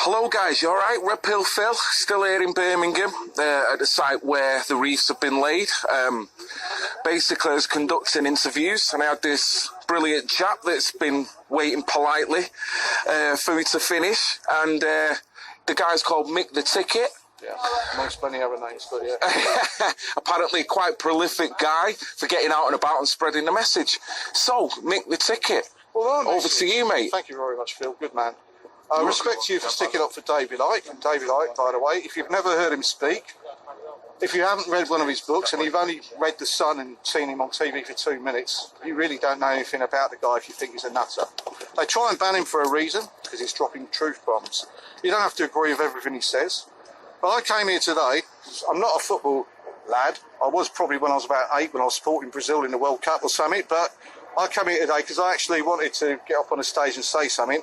Hello guys, you alright? Red Pill Phil, still here in Birmingham at the site where the reefs have been laid. Basically I was conducting interviews and I had this brilliant chap that's been waiting politely for me to finish, and the guy's called Mick the Ticket. Yeah, amongst many other names, but yeah. Apparently quite prolific guy for getting out and about and spreading the message. So, Mick the Ticket, Well, over to you, mate. Thank you very much, Phil. Good man. I respect you for sticking up for David Icke. And David Icke, by the way, if you've never heard him speak, if you haven't read one of his books and you've only read The Sun and seen him on TV for 2 minutes, you really don't know anything about the guy if you think he's a nutter. They try and ban him for a reason, because he's dropping truth bombs. You don't have to agree with everything he says. But I came here today, I'm not a football lad. I was probably when I was about 8 when I was supporting Brazil in the World Cup or something, but I come here today because I actually wanted to get up on the stage and say something.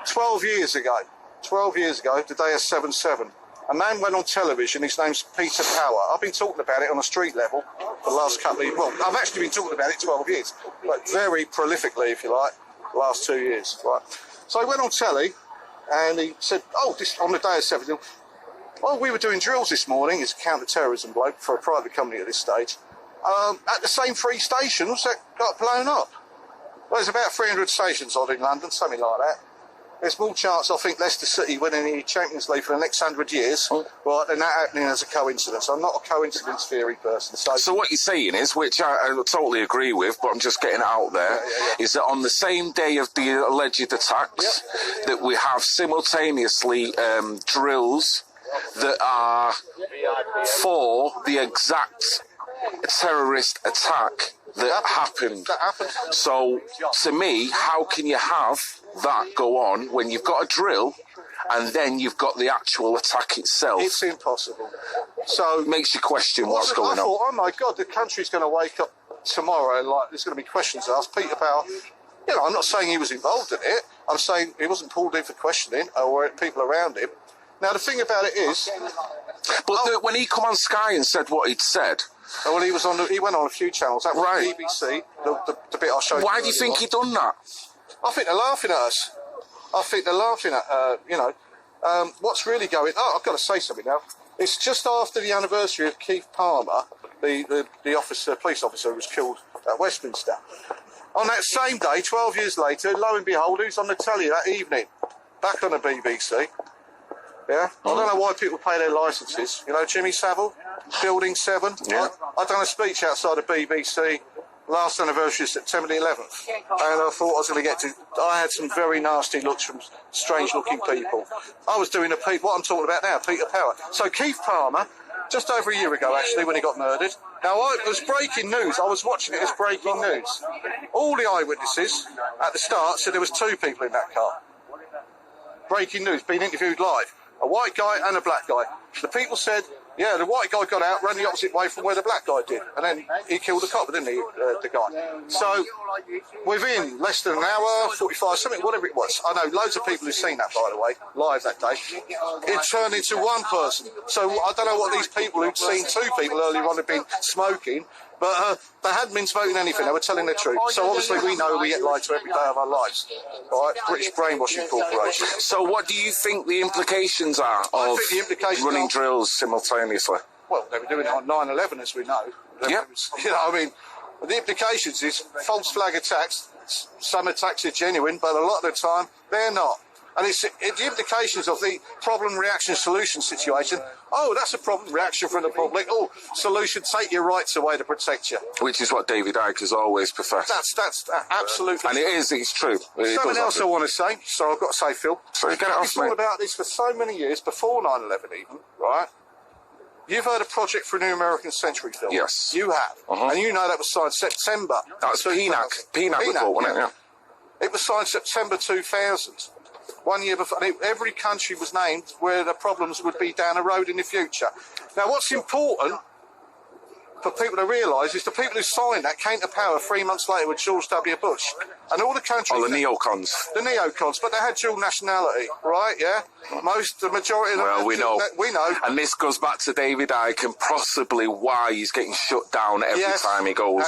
12 years ago, the day of 7/7, a man went on television, his name's Peter Power. I've been talking about it on a street level for the last couple of years. Well, I've actually been talking about it 12 years, but very prolifically, if you like, the last 2 years. Right. So he went on telly and he said, on the day of 7/7, we were doing drills this morning, he's a counter-terrorism bloke for a private company at this stage, at the same 3 stations that got blown up. Well, there's about 300 stations odd in London, something like that. There's more chance, I think, Leicester City winning the Champions League for the next 100 years, right, than that happening as a coincidence. I'm not a coincidence theory person. So what you're saying is, which I totally agree with, but I'm just getting it out there, is that on the same day of the alleged attacks, that we have simultaneously drills that are for the exact terrorist attack that happened. So, to me, how can you have that go on when you've got a drill and then you've got the actual attack itself? It's impossible. So it makes you question what's going on. I thought, oh my God, the country's going to wake up tomorrow and there's going to be questions asked. Peter Power, I'm not saying he was involved in it. I'm saying he wasn't pulled in for questioning or people around him. Now, the thing about it is... But when he come on Sky and said what he'd said... Well, he went on a few channels. That was right. BBC, the bit I showed you. Why do you think he done that? I think they're laughing at us. I think they're laughing at, what's really going... Oh, I've got to say something now. It's just after the anniversary of Keith Palmer, the police officer who was killed at Westminster. On that same day, 12 years later, lo and behold, who's on the telly that evening? Back on the BBC. Yeah? I don't know why people pay their licences. Jimmy Savile, Building 7. Yeah. I done a speech outside the BBC last anniversary of September the 11th. And I thought I was going to get to... I had some very nasty looks from strange-looking people. I was doing what I'm talking about now, Peter Power. So Keith Palmer, just over a year ago, actually, when he got murdered. Now, it was breaking news. I was watching it as breaking news. All the eyewitnesses at the start said there was 2 people in that car. Breaking news, being interviewed live. A white guy and a black guy. The people said, the white guy got out, ran the opposite way from where the black guy did. And then he killed the cop, didn't he, the guy? So, within less than an hour, 45, something, whatever it was. I know loads of people who've seen that, by the way, live that day. It turned into one person. So, I don't know what these people who'd seen 2 people earlier on had been smoking, but they hadn't been smoking anything. They were telling the truth. So obviously we know we get lied to every day of our lives. Right? British Brainwashing Corporation. So what do you think the implications are of running drills simultaneously? Well, they were doing it on 9/11, as we know. Yep. The implications is false flag attacks. Some attacks are genuine, but a lot of the time they're not. And it's the implications of the problem, reaction, solution situation. Oh, that's a problem, reaction from the public. Oh, solution, take your rights away to protect you. Which is what David Icke has always professed. That's absolutely and it's true. Something else I want to say, so I've got to say, Phil. So get it off, thought about this for so many years, before 9/11 even, right? You've heard of Project for a New American Century, Phil? Yes. You have. And you know that was signed September. That was PNAC report, wasn't it? Yeah. It was signed September 2000. 1 year before, and every country was named where the problems would be down the road in the future. Now, what's important for people to realise is the people who signed that came to power 3 months later with George W. Bush. And all the countries... Oh, the neocons. The neocons, but they had dual nationality, right, yeah? The majority of them... Well, we know. We know. And this goes back to David Icke and possibly why he's getting shut down every time he goes.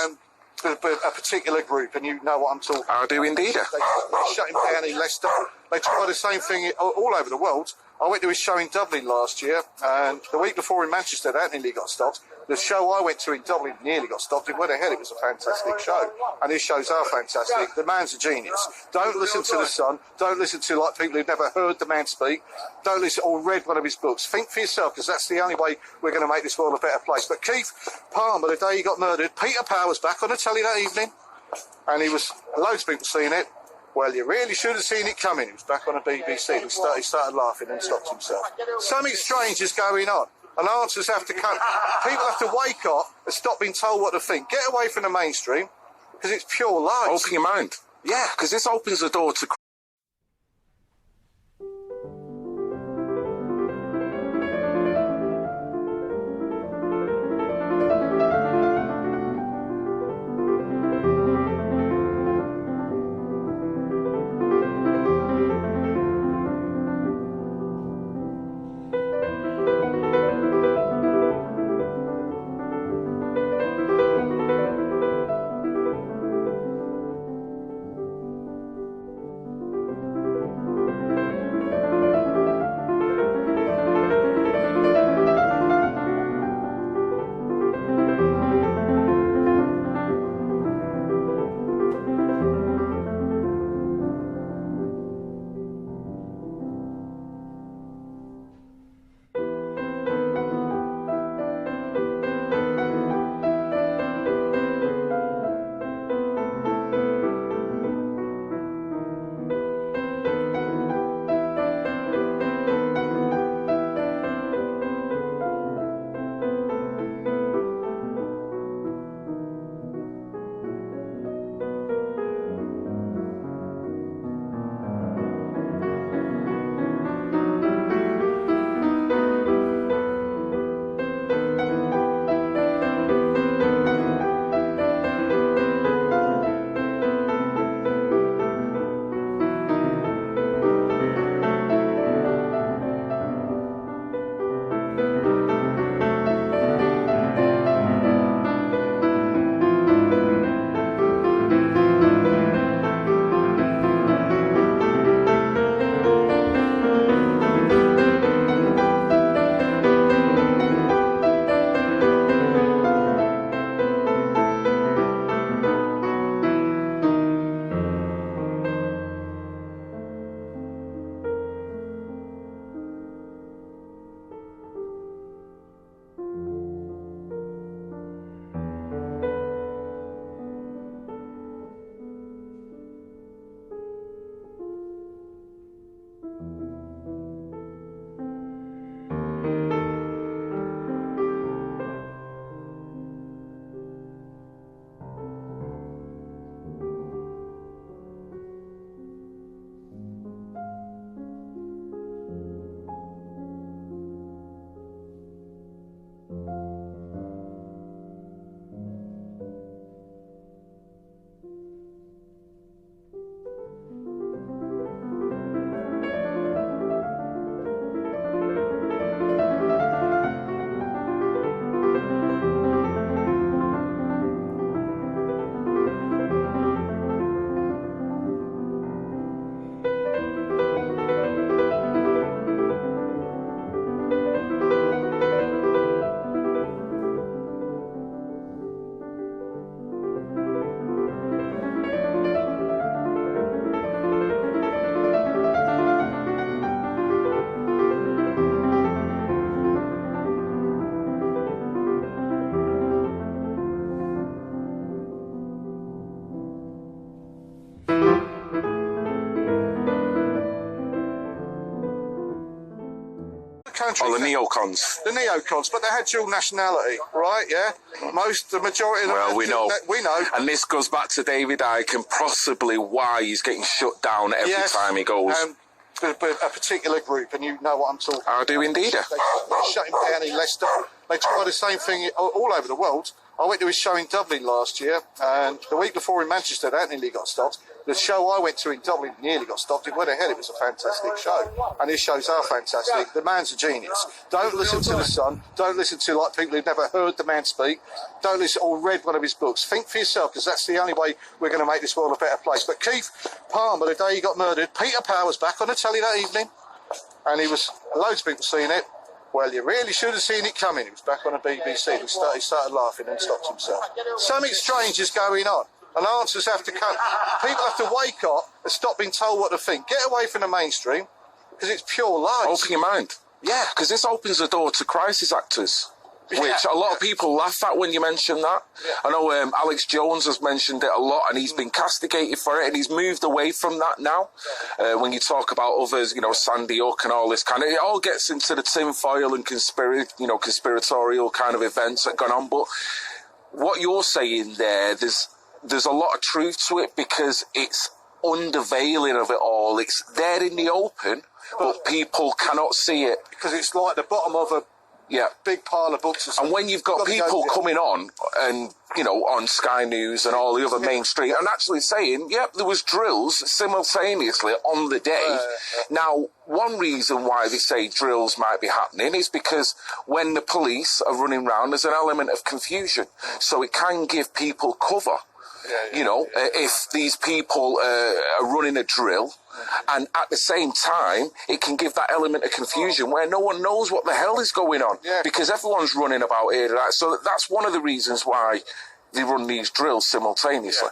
a particular group, and you know what I'm talking about. I do indeed. They shut him down in Leicester. They try the same thing all over the world. I went to his show in Dublin last year, and the week before in Manchester, that nearly got stopped. The show I went to in Dublin nearly got stopped. It went ahead. It was a fantastic show, and his shows are fantastic. The man's a genius. Don't listen to The Sun. Don't listen to like people who've never heard the man speak. Don't listen or read one of his books. Think for yourself, because that's the only way we're going to make this world a better place. But Keith Palmer, the day he got murdered, Peter Power was back on the telly that evening, and loads of people seeing it. Well, you really should have seen it coming. He was back on the BBC. He started laughing and stopped himself. Something strange is going on, and answers have to come. People have to wake up and stop being told what to think. Get away from the mainstream, because it's pure lies. Open your mind. Yeah, because this opens the door to... country. Oh, the neocons. The neocons, but they had dual nationality, right? Yeah, the majority of them. Well, we know. We know. And this goes back to David Icke and possibly why he's getting shut down every time he goes. But a particular group, and you know what I'm talking about. I do indeed. They shut him down in Leicester. They try the same thing all over the world. I went to his show in Dublin last year, and the week before in Manchester, that nearly got stopped. The show I went to in Dublin nearly got stopped. It went ahead. It was a fantastic show. And his shows are fantastic. The man's a genius. Don't listen to the Sun. Don't listen to like people who've never heard the man speak. Don't listen or read one of his books. Think for yourself, because that's the only way we're going to make this world a better place. But Keith Palmer, the day he got murdered, Peter Power was back on the telly that evening. And loads of people seeing it. Well, you really should have seen it coming. He was back on the BBC. He started laughing and stopped himself. Something strange is going on. And answers have to come. People have to wake up and stop being told what to think. Get away from the mainstream, because it's pure lies. Open your mind. Yeah. Because this opens the door to crisis actors, which a lot of people laugh at when you mention that. Yeah. I know Alex Jones has mentioned it a lot, and he's been castigated for it, and he's moved away from that now. When you talk about others, you know, Sandy Hook and all this kind of, it all gets into the tinfoil and conspiratorial kind of events that gone on. But what you're saying there's a lot of truth to it, because it's underveiling of it all. It's there in the open, but people cannot see it. Because it's like the bottom of a big pile of books. And when you've got people coming on and, you know, on Sky News and all the other mainstream, and actually saying, yep, there was drills simultaneously on the day. Now, one reason why they say drills might be happening is because when the police are running around, there's an element of confusion. So it can give people cover. You know, if these people are running a drill, and at the same time, it can give that element of confusion where no one knows what the hell is going on, because everyone's running about here. So that's one of the reasons why they run these drills simultaneously.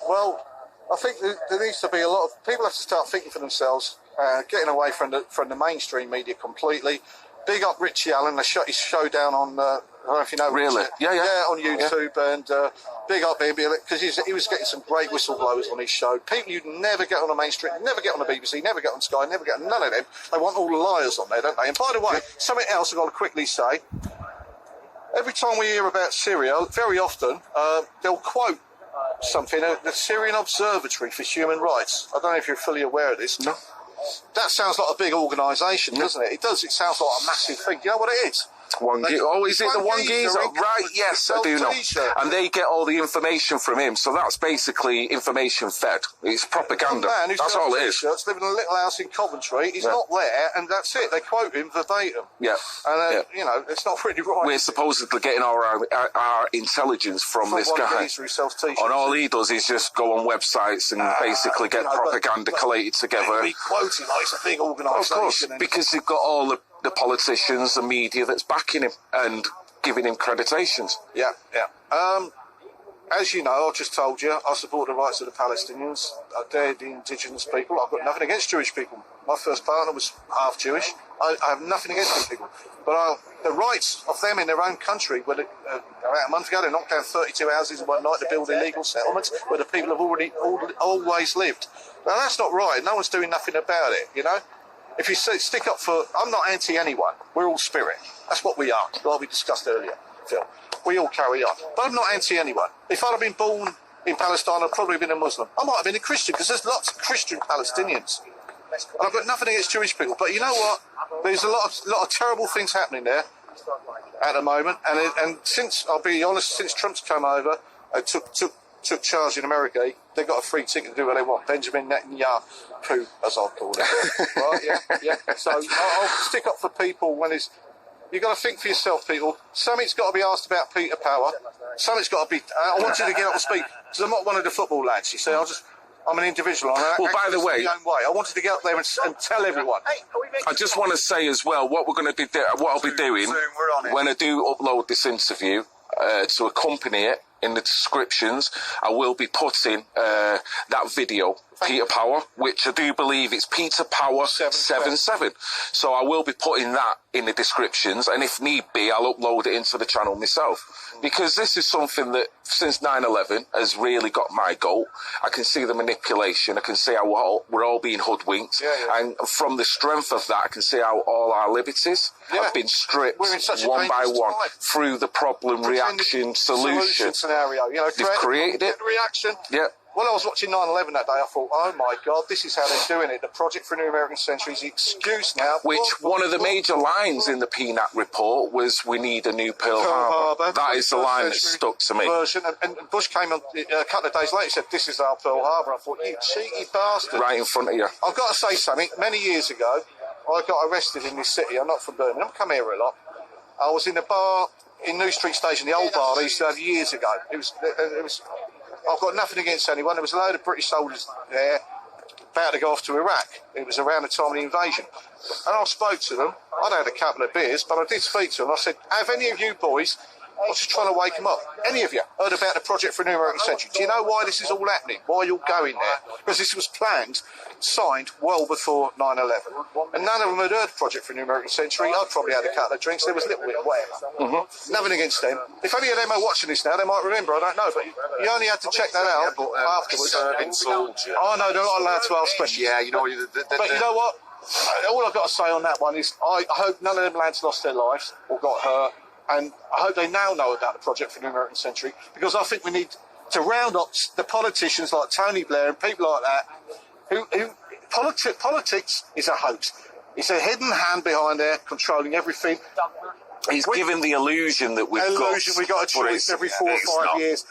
Well, I think there needs to be a lot of people have to start thinking for themselves, getting away from the mainstream media completely. Big up Richie Allen. They shut his show down on. I don't know if you know. Really? Richie. Yeah, on YouTube, and big up him because he was getting some great whistleblowers on his show. People you never get on the mainstream, never get on the BBC, never get on Sky, never get none of them. They want all the liars on there, don't they? And by the way, something else I've got to quickly say. Every time we hear about Syria, very often they'll quote something. The Syrian Observatory for Human Rights. I don't know if you're fully aware of this. No. That sounds like a big organisation, doesn't it? It does. It sounds like a massive thing. You know what it is? Is it the one geezer? Right, yes, I do know. And they get all the information from him, so that's basically information fed. It's propaganda. That's all it is. Living in a little house in Coventry, he's not there, and that's it. They quote him verbatim. Yeah. And, you know, it's not really right. We're supposedly getting our intelligence from this guy. And all he does is just go on websites and basically get propaganda collated together. He quotes him like it's a big organisation. Of course, because they've got all the politicians, the media that's backing him and giving him creditations. Yeah. As you know, I've just told you, I support the rights of the Palestinians. They're the indigenous people. I've got nothing against Jewish people. My first partner was half Jewish. I have nothing against those people. But the rights of them in their own country, about a month ago, they knocked down 32 houses and whatnot to build illegal settlements where the people have always lived. Now, that's not right. No one's doing nothing about it, you know? If you stick up for... I'm not anti-anyone. We're all spirit. That's what we are, like we discussed earlier, Phil. We all carry on. But I'm not anti-anyone. If I'd have been born in Palestine, I'd probably have been a Muslim. I might have been a Christian, because there's lots of Christian Palestinians. And I've got nothing against Jewish people. But you know what? There's a lot of terrible things happening there at the moment. And since, I'll be honest, since Trump's come over, took charge in America, they got a free ticket to do what they want. Benjamin Netanyahu, as I'll call it. Right? Yeah. So I'll stick up for people when it's... You've got to think for yourself, people. Something's got to be asked about Peter Power. Something's got to be... I want you to get up and speak, because I'm not one of the football lads, you see. I'm an individual. Well, by the way... I wanted to get up there and tell everyone. I just want to say as well, what I'll be doing when I do upload this interview, to accompany it, in the descriptions, I will be putting that video, Peter Power, which I do believe it's Peter Power 77. So I will be putting that in the descriptions, and if need be, I'll upload it into the channel myself. Because this is something that, since 9/11, has really got my goat. I can see the manipulation, I can see how we're all being hoodwinked, and from the strength of that, I can see how all our liberties have been stripped one by one through the problem, reaction, solution scenario. You know, they've created it. Reaction. Yeah. When I was watching 9/11 that day, I thought, oh my God, this is how they're doing it. The Project for a New American Century is the excuse now. Which one of the major lines in the PNAC report was, we need a new Pearl Harbor. That is the line that stuck to me. Version. And Bush came on a couple of days later and said, this is our Pearl Harbor. I thought, you cheeky bastard. Right in front of you. I've got to say something. Many years ago, I got arrested in this city. I'm not from Birmingham. I come here a lot. I was in a bar in New Street Station, the old bar they used to have years ago. It was. I've got nothing against anyone. There was a load of British soldiers there about to go off to Iraq. It was around the time of the invasion. And I spoke to them. I'd had a couple of beers, but I did speak to them. I said, have any of you boys, I was just trying to wake them up, any of you heard about the Project for a New American Century? Do you know why this is all happening? Why you're going there? Because this was planned, signed well before 9/11. And none of them had heard Project for a New American Century. I'd probably had a couple of drinks. There was a little bit of whatever. Nothing against them. If any of them are watching this now, they might remember. I don't know. But you only had to check that out afterwards. I know they're not allowed to ask questions. Yeah, you know. But you know what? All I've got to say on that one is I hope none of them lads lost their lives or got hurt. And I hope they now know about the Project for the New American Century, because I think we need to round up the politicians like Tony Blair and people like that who politics is a hoax. It's a hidden hand behind there controlling everything. He's giving the illusion that we've got a choice every 4 or 5 years.